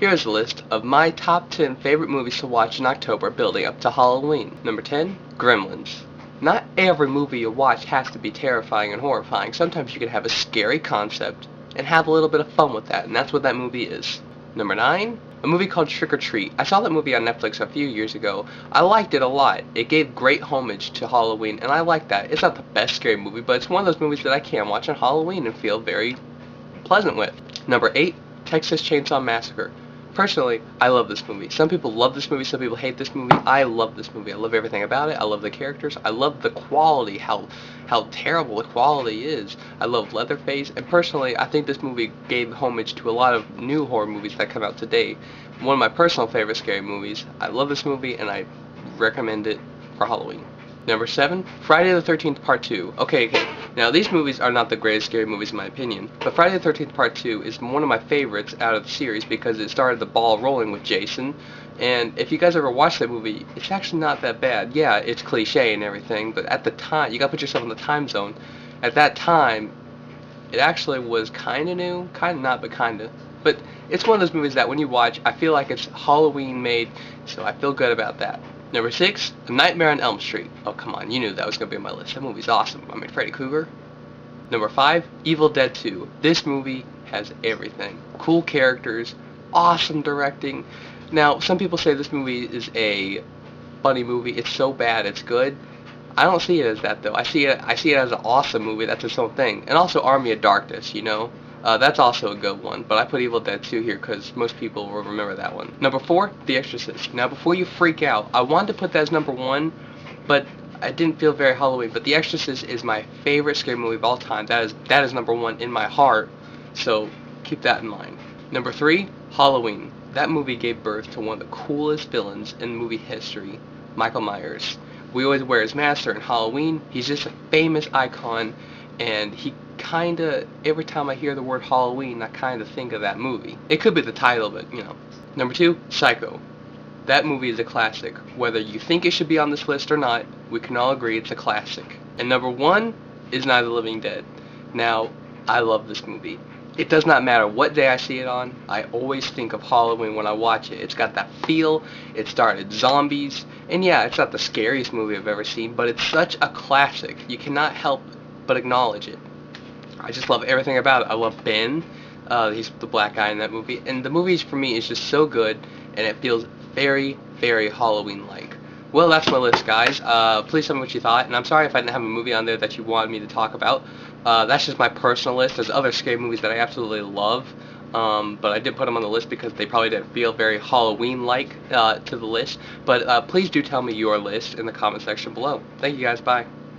Here's a list of my top 10 favorite movies to watch in October building up to Halloween. Number 10, Gremlins. Not every movie you watch has to be terrifying and horrifying. Sometimes you can have a scary concept and have a little bit of fun with that, and that's what that movie is. Number 9, a movie called Trick or Treat. I saw that movie on Netflix a few years ago. I liked it a lot. It gave great homage to Halloween, and I like that. It's not the best scary movie, but it's one of those movies that I can watch on Halloween and feel very pleasant with. Number 8, Texas Chainsaw Massacre. Personally, I love this movie. Some people love this movie, some people hate this movie. I love this movie. I love everything about it. I love the characters. I love the quality, how terrible the quality is. I love Leatherface, and personally, I think this movie gave homage to a lot of new horror movies that come out today. One of my personal favorite scary movies. I love this movie, and I recommend it for Halloween. Number 7, Friday the 13th Part 2. Okay. Now, these movies are not the greatest scary movies in my opinion, but Friday the 13th Part 2 is one of my favorites out of the series because it started the ball rolling with Jason, and if you guys ever watched that movie, it's actually not that bad. Yeah, it's cliche and everything, but at the time, you gotta put yourself in the time zone. At that time, it actually was kinda new, kinda not, but kinda. But it's one of those movies that when you watch, I feel like it's Halloween made, so I feel good about that. Number 6, A Nightmare on Elm Street. Oh, come on, you knew that was going to be on my list. That movie's awesome. I mean, Freddy Krueger. Number 5, Evil Dead 2. This movie has everything. Cool characters, awesome directing. Now, some people say this movie is a funny movie. It's so bad, it's good. I don't see it as that, though. I see it as an awesome movie. That's its own thing. And also Army of Darkness, you know? That's also a good one, but I put Evil Dead 2 here because most people will remember that one. Number 4, The Exorcist. Now, before you freak out, I wanted to put that as number 1, but I didn't feel very Halloween. But The Exorcist is my favorite scary movie of all time. That is number 1 in my heart, so keep that in mind. Number 3, Halloween. That movie gave birth to one of the coolest villains in movie history, Michael Myers. We always wear his mask during Halloween. He's just a famous icon, and he kinda, every time I hear the word Halloween, I kinda think of that movie. It could be the title, but you know. Number 2, Psycho. That movie is a classic. Whether you think it should be on this list or not, we can all agree it's a classic. And number 1 is Night of the Living Dead. Now, I love this movie. It does not matter what day I see it on, I always think of Halloween when I watch it. It's got that feel, it started zombies, and yeah, it's not the scariest movie I've ever seen, but it's such a classic. You cannot help but acknowledge it. I just love everything about it. I love Ben. He's the black guy in that movie. And the movie, for me, is just so good, and it feels very, very Halloween-like. Well, that's my list, guys. Please tell me what you thought. And I'm sorry if I didn't have a movie on there that you wanted me to talk about. That's just my personal list. There's other scary movies that I absolutely love. But I did put them on the list because they probably didn't feel very Halloween-like to the list. But please do tell me your list in the comment section below. Thank you, guys. Bye.